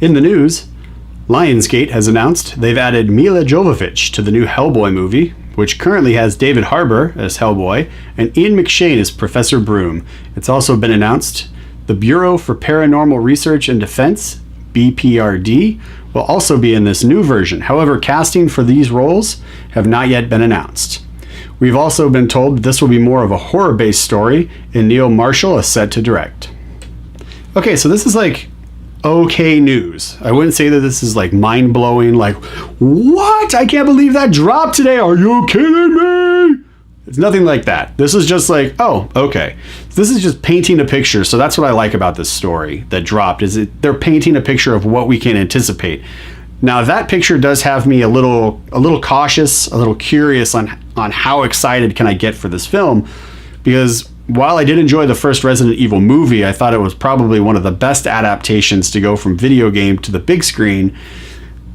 In the news, Lionsgate has announced they've added Milla Jovovich to the new Hellboy movie, which currently has David Harbour as Hellboy and Ian McShane as Professor Broom. It's also been announced the Bureau for Paranormal Research and Defense, BPRD, will also be in this new version. However, casting for these roles have not yet been announced. We've also been told this will be more of a horror-based story, and Neil Marshall is set to direct. Okay, so this is like okay news. I wouldn't say that this is like mind-blowing, like, what? I can't believe that dropped today. Are you kidding me? It's nothing like that. This is just like, oh, okay. This is just painting a picture. So that's what I like about this story that dropped, is they're painting a picture of what we can anticipate. Now that picture does have me a little cautious, a little curious on how excited can I get for this film, because while I did enjoy the first Resident Evil movie, I thought it was probably one of the best adaptations to go from video game to the big screen.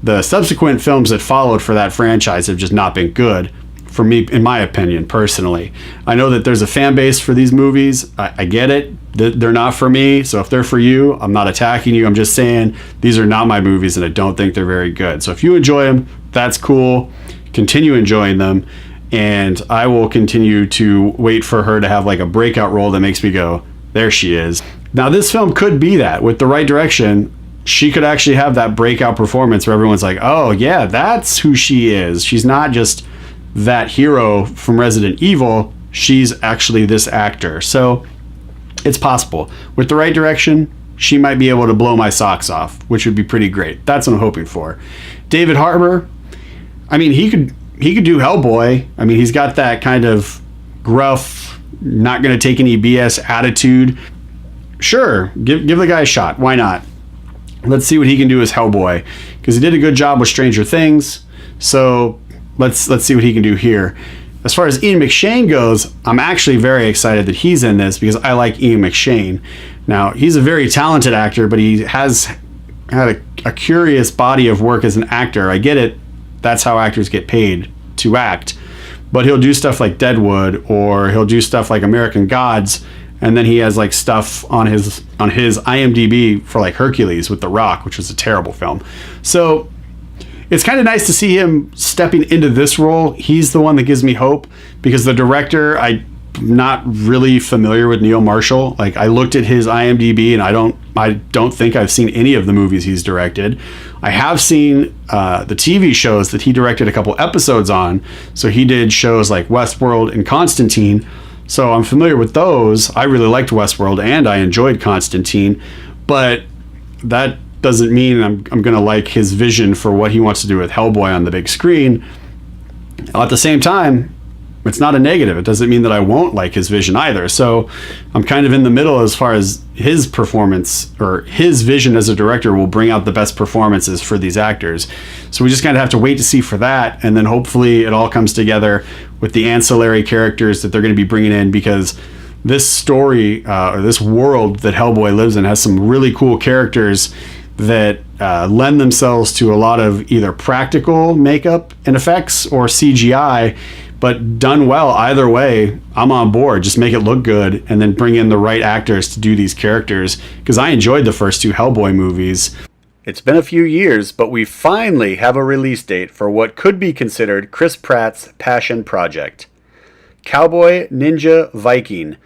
The subsequent films that followed for that franchise have just not been good, for me, in my opinion, personally. I know that there's a fan base for these movies. I get it. They're not for me, so if they're for you, I'm not attacking you. I'm just saying these are not my movies, and I don't think they're very good. So if you enjoy them, that's cool. Continue enjoying them. And I will continue to wait for her to have like a breakout role that makes me go, there she is. Now this film could be that. With the right direction, she could actually have that breakout performance where everyone's like, oh yeah, that's who she is. She's not just that hero from Resident Evil. She's actually this actor. So it's possible. With the right direction, she might be able to blow my socks off, which would be pretty great. That's what I'm hoping for. David Harbour, I mean, he could do Hellboy. I mean, he's got that kind of gruff, not going to take any BS attitude. Sure, give the guy a shot. Why not? Let's see what he can do as Hellboy, because he did a good job with Stranger Things. So let's see what he can do here. As far as Ian McShane goes, I'm actually very excited that he's in this because I like Ian McShane. Now, he's a very talented actor, but he has had a curious body of work as an actor. I get it. That's how actors get paid, to act. But he'll do stuff like Deadwood, or he'll do stuff like American Gods, and then he has like stuff on his IMDb for like Hercules with The Rock, which was a terrible film. So it's kind of nice to see him stepping into this role. He's the one that gives me hope, because the director, I'm not really familiar with Neil Marshall. Like, I looked at his IMDb and I don't think I've seen any of the movies he's directed. I have seen the TV shows that he directed a couple episodes on. So he did shows like Westworld and Constantine. So I'm familiar with those. I really liked Westworld and I enjoyed Constantine, but that doesn't mean I'm going to like his vision for what he wants to do with Hellboy on the big screen. At the same time, it's not a negative. It doesn't mean that I won't like his vision either. So I'm kind of in the middle as far as his performance, or his vision as a director will bring out the best performances for these actors. So we just kind of have to wait to see for that. And then hopefully it all comes together with the ancillary characters that they're going to be bringing in, because this story, or this world that Hellboy lives in, has some really cool characters that lend themselves to a lot of either practical makeup and effects or CGI, but done well. Either way, I'm on board. Just make it look good and then bring in the right actors to do these characters, because I enjoyed the first two Hellboy movies. It's been a few years, but we finally have a release date for what could be considered Chris Pratt's passion project. Cowboy, Ninja, Viking.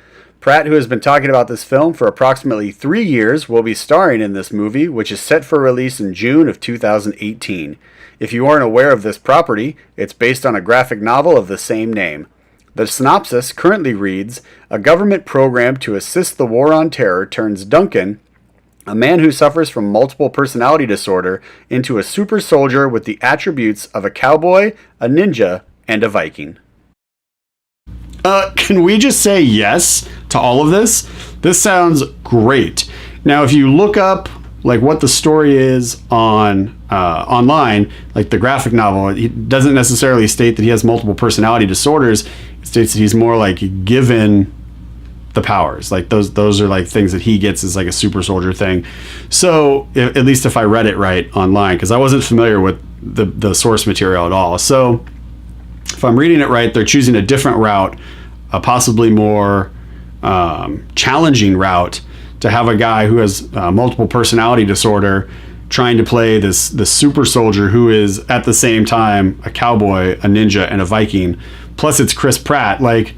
Pratt, who has been talking about this film for approximately 3 years, will be starring in this movie, which is set for release in June of 2018. If you aren't aware of this property, it's based on a graphic novel of the same name. The synopsis currently reads, a government program to assist the war on terror turns Duncan, a man who suffers from multiple personality disorder, into a super soldier with the attributes of a cowboy, a ninja, and a Viking. Can we just say yes to all of this? This sounds great. Now, if you look up like what the story is on online, like the graphic novel, it doesn't necessarily state that he has multiple personality disorders. It states that he's more like given the powers. Like those are like things that he gets as like a super soldier thing. So at least if I read it right online, because I wasn't familiar with the source material at all. So if I'm reading it right, they're choosing a different route, a possibly more challenging route, to have a guy who has multiple personality disorder trying to play this super soldier who is at the same time a cowboy, a ninja, and a Viking. Plus, it's Chris Pratt. Like,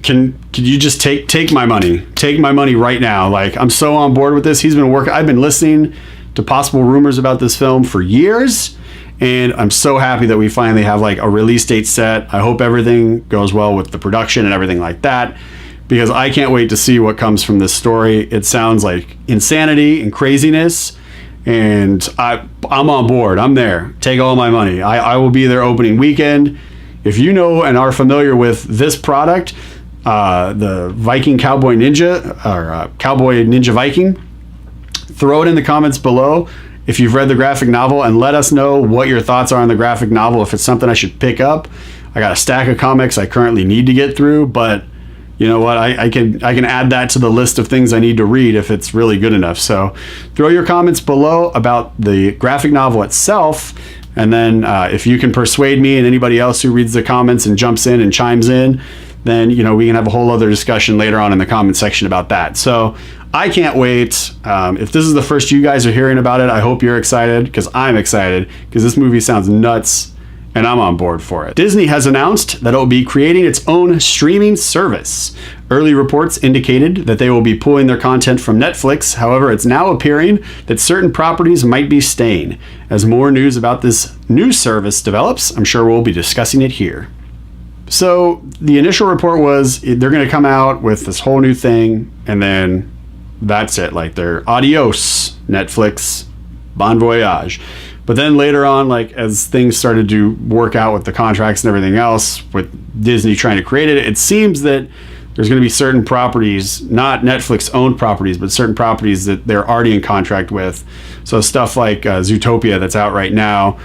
can you just take my money? Take my money right now. Like, I'm so on board with this. I've been listening to possible rumors about this film for years, and I'm so happy that we finally have like a release date set. I hope everything goes well with the production and everything like that, because I can't wait to see what comes from this story. It sounds like insanity and craziness, and I'm on board. I'm there. Take all my money. I will be there opening weekend. If you know and are familiar with this product, the Viking Cowboy Ninja, or Cowboy Ninja Viking, throw it in the comments below if you've read the graphic novel, and let us know what your thoughts are on the graphic novel, if it's something I should pick up. I got a stack of comics I currently need to get through, but you know what, I can add that to the list of things I need to read if it's really good enough. So throw your comments below about the graphic novel itself, and then if you can persuade me and anybody else who reads the comments and jumps in and chimes in, then we can have a whole other discussion later on in the comment section about that. So I can't wait. If this is the first you guys are hearing about it, I hope you're excited, because I'm excited, because this movie sounds nuts and I'm on board for it. Disney has announced that it will be creating its own streaming service. Early reports indicated that they will be pulling their content from Netflix. However, it's now appearing that certain properties might be staying. As more news about this new service develops, I'm sure we'll be discussing it here. So the initial report was they're going to come out with this whole new thing, and then that's it. Like, they're adios, Netflix, bon voyage. But then later on, like, as things started to work out with the contracts and everything else, with Disney trying to create it, it seems that there's going to be certain properties, not Netflix-owned properties, but certain properties that they're already in contract with. So stuff like Zootopia that's out right now.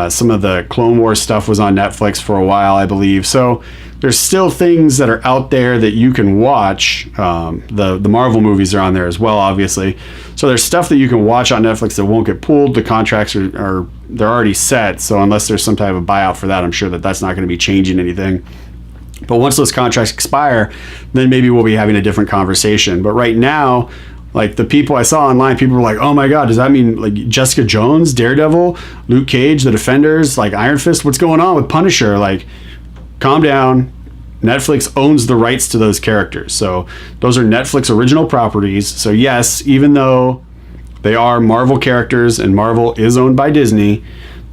Some of the Clone Wars stuff was on Netflix for a while, I believe. So there's still things that are out there that you can watch. The Marvel movies are on there as well, obviously. So there's stuff that you can watch on Netflix that won't get pulled. The contracts are they're already set. So unless there's some type of buyout for that, I'm sure that that's not going to be changing anything. But once those contracts expire, then maybe we'll be having a different conversation. But right now, like, the people I saw online, people were like, oh my God, does that mean like Jessica Jones, Daredevil, Luke Cage, The Defenders, like Iron Fist? What's going on with Punisher? Like, calm down. Netflix owns the rights to those characters. So those are Netflix original properties. So yes, even though they are Marvel characters and Marvel is owned by Disney,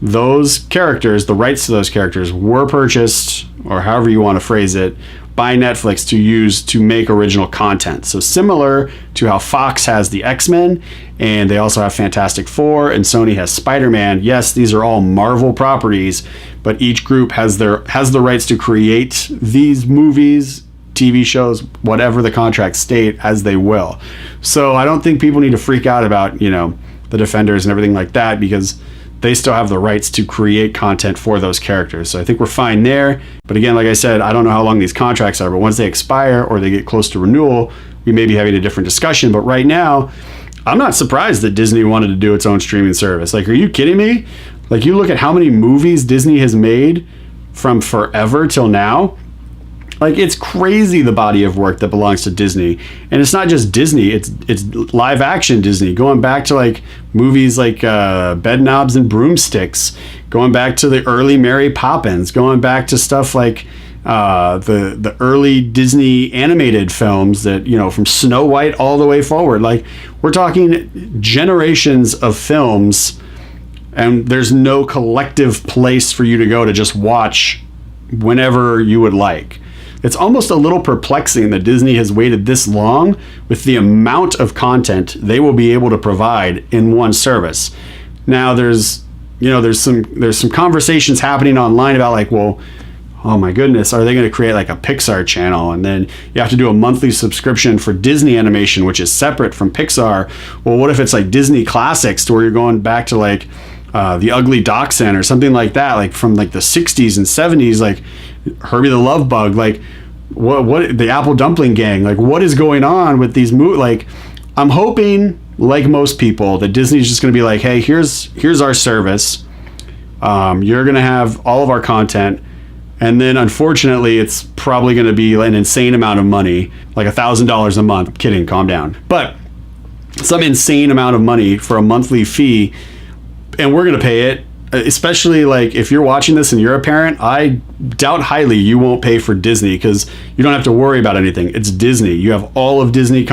those characters, the rights to those characters, were purchased, or however you want to phrase it, by Netflix to use to make original content. So similar to how Fox has the X-Men, and they also have Fantastic Four, and Sony has Spider-Man. Yes, these are all Marvel properties, but each group has the rights to create these movies, TV shows, whatever the contracts state, as they will. So I don't think people need to freak out about, the Defenders and everything like that, because they still have the rights to create content for those characters. So I think we're fine there. But again, like I said, I don't know how long these contracts are, but once they expire or they get close to renewal, we may be having a different discussion. But right now, I'm not surprised that Disney wanted to do its own streaming service. Like, are you kidding me? Like, you look at how many movies Disney has made from forever till now. Like, it's crazy, the body of work that belongs to Disney. And it's not just Disney, it's live action Disney, going back to like movies like Bedknobs and Broomsticks, going back to the early Mary Poppins, going back to stuff like the early Disney animated films that, from Snow White all the way forward. Like, we're talking generations of films, and there's no collective place for you to go to just watch whenever you would like. It's almost a little perplexing that Disney has waited this long with the amount of content they will be able to provide in one service. Now there's some conversations happening online about like, well, oh my goodness, are they going to create like a Pixar channel? And then you have to do a monthly subscription for Disney animation, which is separate from Pixar. Well, what if it's like Disney classics, to where you're going back to like the Ugly Dachshund or something like that, like from like the 60s and 70s, like Herbie the Love Bug, like what the Apple Dumpling Gang, like what is going on with these movies? Like, I'm hoping, like most people, that Disney's just going to be like, hey, here's our service. You're going to have all of our content. And then, unfortunately, it's probably going to be an insane amount of money, like $1,000 a month. I'm kidding, calm down. But some insane amount of money for a monthly fee, and we're going to pay it. Especially like if you're watching this and you're a parent, I doubt highly you won't pay for Disney because you don't have to worry about anything. It's Disney. You have all of Disney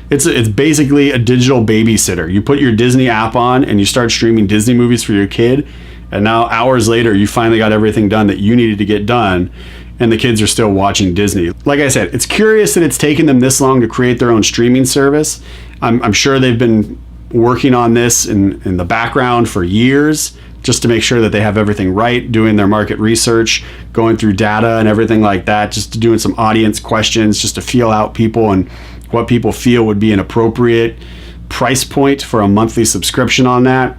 it's basically a digital babysitter. You put your Disney app on and you start streaming Disney movies for your kid, and now hours later you finally got everything done that you needed to get done, and the kids are still watching Disney. Like I said, it's curious that it's taken them this long to create their own streaming service. I'm sure they've been working on this in the background for years, just to make sure that they have everything right, doing their market research, going through data and everything like that, just doing some audience questions, just to feel out people and what people feel would be an appropriate price point for a monthly subscription on that.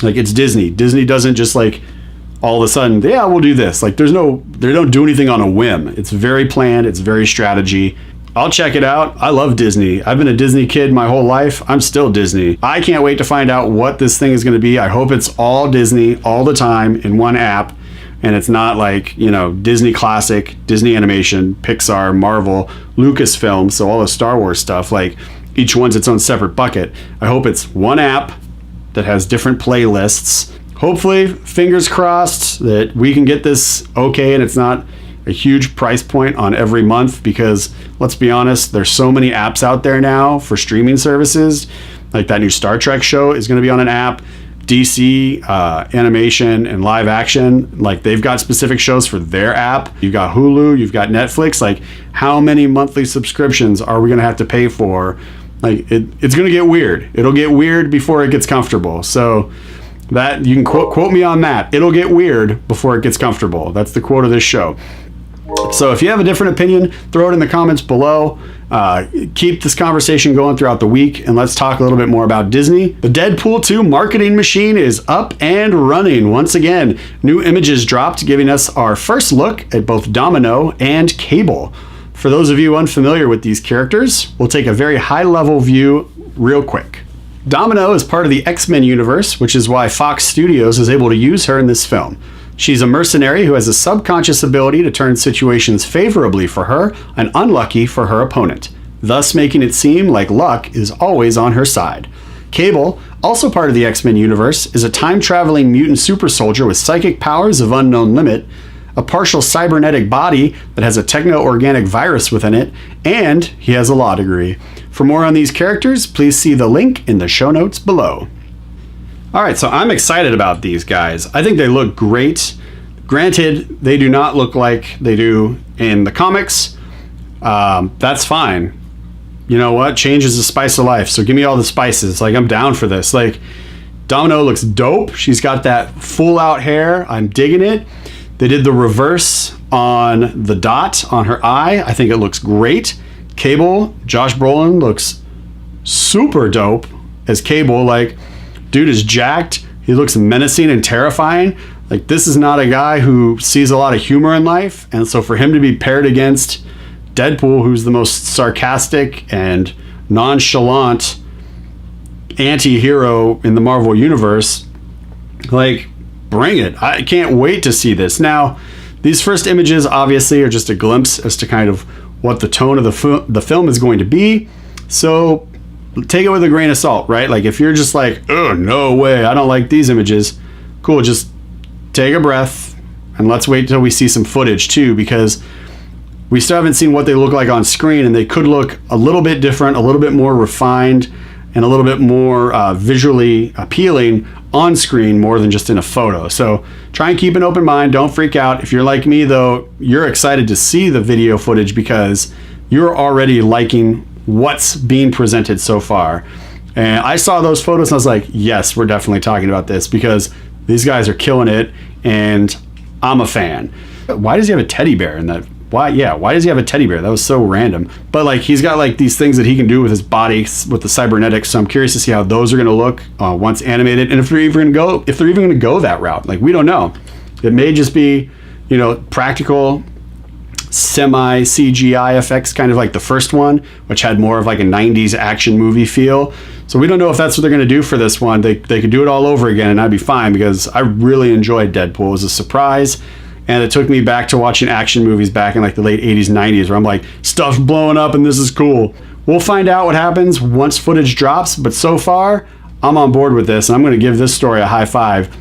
Like, it's Disney. Disney doesn't just like all of a sudden, yeah, we'll do this. Like, they don't do anything on a whim. It's very planned. It's very strategy. I'll check it out. I love Disney. I've been a Disney kid my whole life. I'm still Disney. I can't wait to find out what this thing is going to be. I hope it's all Disney all the time in one app, and it's not like, Disney Classic, Disney Animation, Pixar, Marvel, Lucasfilm, so all the Star Wars stuff, like each one's its own separate bucket. I hope it's one app that has different playlists. Hopefully, fingers crossed, that we can get this okay and it's not a huge price point on every month, because let's be honest, there's so many apps out there now for streaming services. Like that new Star Trek show is going to be on an app. DC animation and live action, like they've got specific shows for their app. You've got Hulu, you've got Netflix. Like, how many monthly subscriptions are we going to have to pay for? Like, it's going to get weird. It'll get weird before it gets comfortable. So that you can quote me on that. It'll get weird before it gets comfortable. That's the quote of this show. So if you have a different opinion, throw it in the comments below. Keep this conversation going throughout the week, and let's talk a little bit more about Disney. The Deadpool 2 marketing machine is up and running once again. New images dropped, giving us our first look at both Domino and Cable. For those of you unfamiliar with these characters, we'll take a very high-level view real quick. Domino is part of the X-Men universe, which is why Fox Studios is able to use her in this film. She's a mercenary who has a subconscious ability to turn situations favorably for her and unlucky for her opponent, thus making it seem like luck is always on her side. Cable, also part of the X-Men universe, is a time-traveling mutant super soldier with psychic powers of unknown limit, a partial cybernetic body that has a techno-organic virus within it, and he has a law degree. For more on these characters, please see the link in the show notes below. Alright, so I'm excited about these guys. I think they look great. Granted, they do not look like they do in the comics. That's fine. You know what? Change is the spice of life, so give me all the spices. Like, I'm down for this. Like, Domino looks dope. She's got that full-out hair. I'm digging it. They did the reverse on the dot on her eye. I think it looks great. Cable, Josh Brolin looks super dope as Cable. Like, dude is jacked. He looks menacing and terrifying. Like, this is not a guy who sees a lot of humor in life. And so for him to be paired against Deadpool, who's the most sarcastic and nonchalant anti-hero in the Marvel Universe, like, bring it. I can't wait to see this. Now, these first images obviously are just a glimpse as to kind of what the tone of the film is going to be. So take it with a grain of salt, right? Like, if you're just like, oh, no way, I don't like these images, cool, just take a breath and let's wait till we see some footage too, because we still haven't seen what they look like on screen, and they could look a little bit different, a little bit more refined, and a little bit more visually appealing on screen more than just in a photo. So try and keep an open mind. Don't freak out. If you're like me, though, you're excited to see the video footage because you're already liking what's being presented so far. And I saw those photos and I was like, yes, we're definitely talking about this because these guys are killing it and I'm a fan. Why does he have a teddy bear in that? Why does he have a teddy bear? That was so random. But like, he's got like these things that he can do with his body with the cybernetics. So I'm curious to see how those are going to look once animated, and if they're even going to go that route. Like, we don't know. It may just be, practical semi CGI effects, kind of like the first one, which had more of like a 90s action movie feel. So we don't know if that's what they're going to do for this one. They could do it all over again and I'd be fine, because I really enjoyed Deadpool. It was a surprise. And it took me back to watching action movies back in like the late 80s, 90s, where I'm like, stuff's blowing up and this is cool. We'll find out what happens once footage drops, but so far, I'm on board with this, and I'm going to give this story a high five.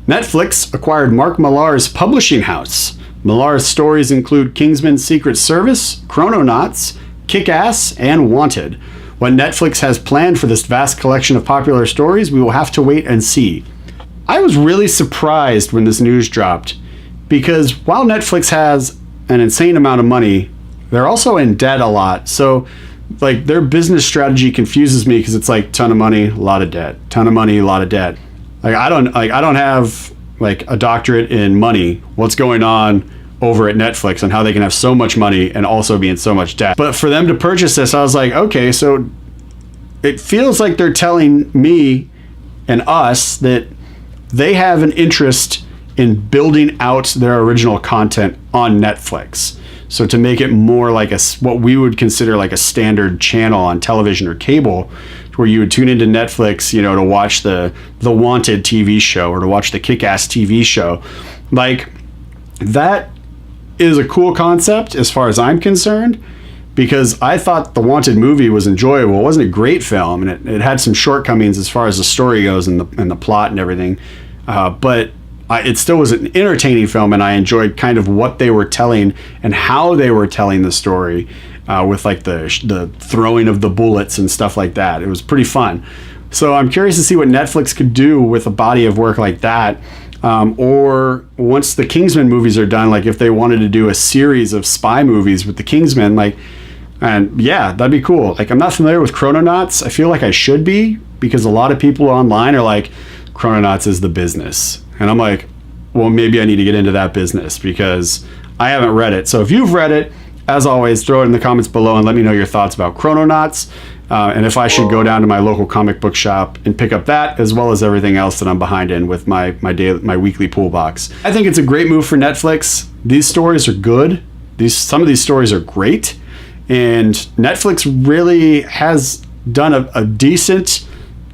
Netflix acquired Mark Millar's publishing house. Millar's stories include Kingsman's Secret Service, Chrononauts, Kick-Ass, and Wanted. What Netflix has planned for this vast collection of popular stories, we will have to wait and see. I was really surprised when this news dropped, because while Netflix has an insane amount of money, they're also in debt a lot. So like their business strategy confuses me, because it's like ton of money, a lot of debt, ton of money, a lot of debt. I don't have like a doctorate in money. What's going on over at Netflix and how they can have so much money and also be in so much debt. But for them to purchase this, I was like, okay, so it feels like they're telling me and us that they have an interest in building out their original content on Netflix. So to make it more like what we would consider like a standard channel on television or cable, where you would tune into Netflix, to watch the Wanted TV show or to watch the Kick-Ass TV show. Like, that is a cool concept as far as I'm concerned, because I thought the Wanted movie was enjoyable. It wasn't a great film, and it had some shortcomings as far as the story goes and the plot and everything. But it still was an entertaining film, and I enjoyed kind of what they were telling and how they were telling the story, with like the throwing of the bullets and stuff like that. It was pretty fun. So I'm curious to see what Netflix could do with a body of work like that. Or once the Kingsman movies are done, like if they wanted to do a series of spy movies with the Kingsman, and yeah, that'd be cool. Like, I'm not familiar with Chrononauts. I feel like I should be, because a lot of people online are like, Chrononauts is the business. And I'm like, well, maybe I need to get into that business, because I haven't read it. So if you've read it, as always, throw it in the comments below and let me know your thoughts about Chrononauts, and if I should go down to my local comic book shop and pick up that, as well as everything else that I'm behind in with my weekly pool box. I think it's a great move for Netflix. These stories are good. Some of these stories are great, and Netflix really has done a decent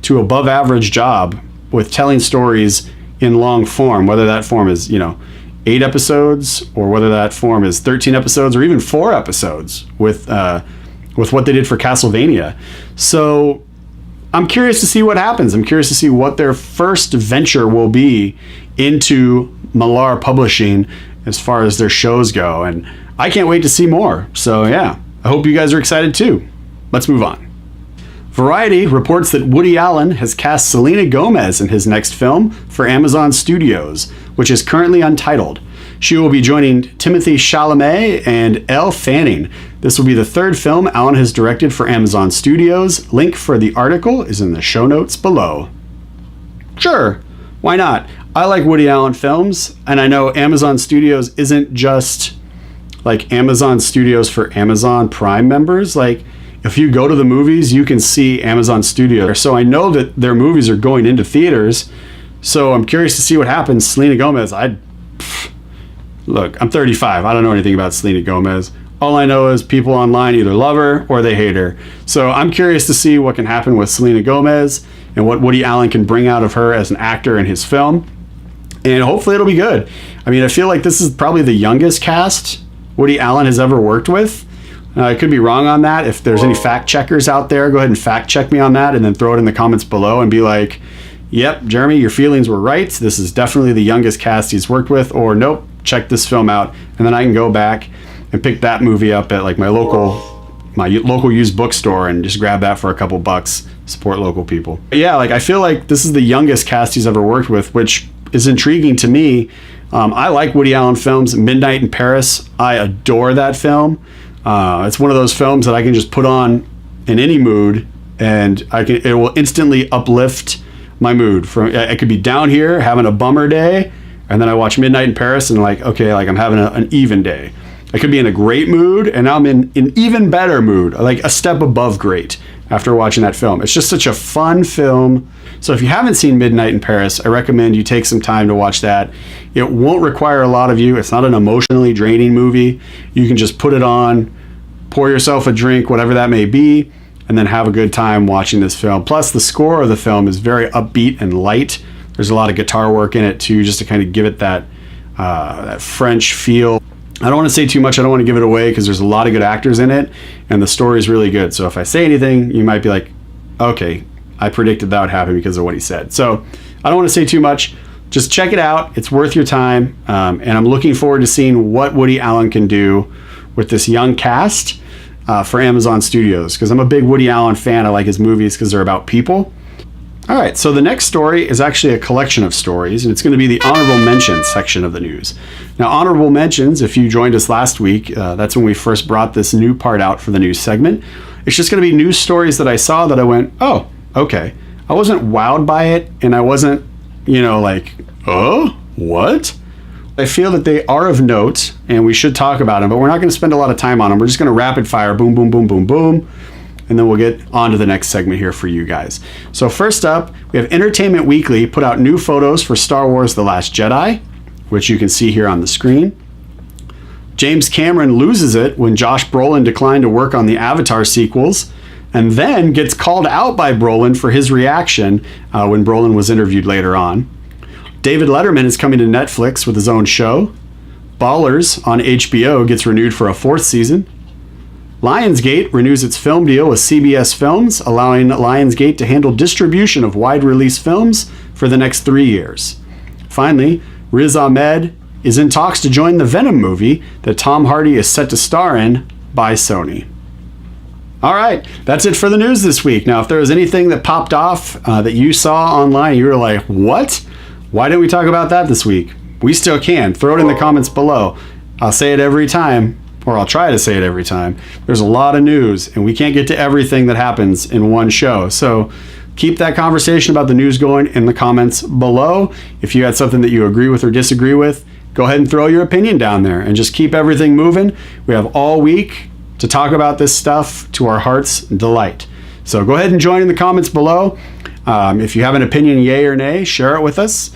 to above average job with telling stories in long form, whether that form is 8 episodes, or whether that form is 13 episodes, or even 4 episodes with what they did for Castlevania. So I'm curious to see what happens. I'm curious to see what their first venture will be into Millar Publishing as far as their shows go. And I can't wait to see more. So yeah, I hope you guys are excited too. Let's move on. Variety reports that Woody Allen has cast Selena Gomez in his next film for Amazon Studios, which is currently untitled. She will be joining Timothée Chalamet and Elle Fanning. This will be the 3rd film Allen has directed for Amazon Studios. Link for the article is in the show notes below. Sure, why not? I like Woody Allen films, and I know Amazon Studios isn't just like Amazon Studios for Amazon Prime members. Like, if you go to the movies, you can see Amazon Studios. So I know that their movies are going into theaters. So I'm curious to see what happens. Selena Gomez, look, I'm 35. I don't know anything about Selena Gomez. All I know is people online either love her or they hate her. So I'm curious to see what can happen with Selena Gomez and what Woody Allen can bring out of her as an actor in his film. And hopefully it'll be good. I mean, I feel like this is probably the youngest cast Woody Allen has ever worked with. I could be wrong on that. If there's any fact checkers out there, go ahead and fact check me on that, and then throw it in the comments below and be like, yep, Jeremy, your feelings were right. This is definitely the youngest cast he's worked with, or nope, check this film out. And then I can go back and pick that movie up at like my local used bookstore and just grab that for a couple bucks, support local people. But yeah, like I feel like this is the youngest cast he's ever worked with, which is intriguing to me. I like Woody Allen films. Midnight in Paris, I adore that film. It's one of those films that I can just put on in any mood, and it will instantly uplift my mood. I could be down here having a bummer day, and then I watch Midnight in Paris and okay, I'm having an even day. I could be in a great mood, and now I'm in an even better mood, like a step above great after watching that film. It's just such a fun film. So if you haven't seen Midnight in Paris, I recommend you take some time to watch that. It won't require a lot of you. It's not an emotionally draining movie. You can just put it on, pour yourself a drink, whatever that may be, and then have a good time watching this film. Plus, the score of the film is very upbeat and light. There's a lot of guitar work in it too, just to kind of give it that French feel. I don't want to say too much. I don't want to give it away because there's a lot of good actors in it, and the story is really good. So if I say anything, you might be like, okay, I predicted that would happen because of what he said. So I don't want to say too much. Just check it out. It's worth your time. And I'm looking forward to seeing what Woody Allen can do with this young cast for Amazon Studios, because I'm a big Woody Allen fan. I like his movies because they're about people. All right, so the next story is actually a collection of stories, and it's going to be the honorable mentions section of the news. Now, honorable mentions, if you joined us last week, that's when we first brought this new part out for the news segment. It's just going to be news stories that I saw that I went, oh, okay. I wasn't wowed by it, and I wasn't, like, oh, what? I feel that they are of note, and we should talk about them, but we're not going to spend a lot of time on them. We're just going to rapid fire, boom, boom, boom, boom, boom. And then we'll get on to the next segment here for you guys. So first up, we have Entertainment Weekly put out new photos for Star Wars The Last Jedi, which you can see here on the screen. James Cameron loses it when Josh Brolin declined to work on the Avatar sequels, and then gets called out by Brolin for his reaction when Brolin was interviewed later on. David Letterman is coming to Netflix with his own show. Ballers on HBO gets renewed for a 4th season. Lionsgate renews its film deal with CBS Films, allowing Lionsgate to handle distribution of wide-release films for the next 3 years. Finally, Riz Ahmed is in talks to join the Venom movie that Tom Hardy is set to star in by Sony. All right, that's it for the news this week. Now, if there was anything that popped off that you saw online, you were like, what? Why didn't we talk about that this week? We still can. Throw it in the comments below. I'll say it every time. Or I'll try to say it every time. There's a lot of news, and we can't get to everything that happens in one show. So keep that conversation about the news going in the comments below. If you had something that you agree with or disagree with, go ahead and throw your opinion down there and just keep everything moving. We have all week to talk about this stuff to our heart's delight. So go ahead and join in the comments below. If you have an opinion, yay or nay, share it with us.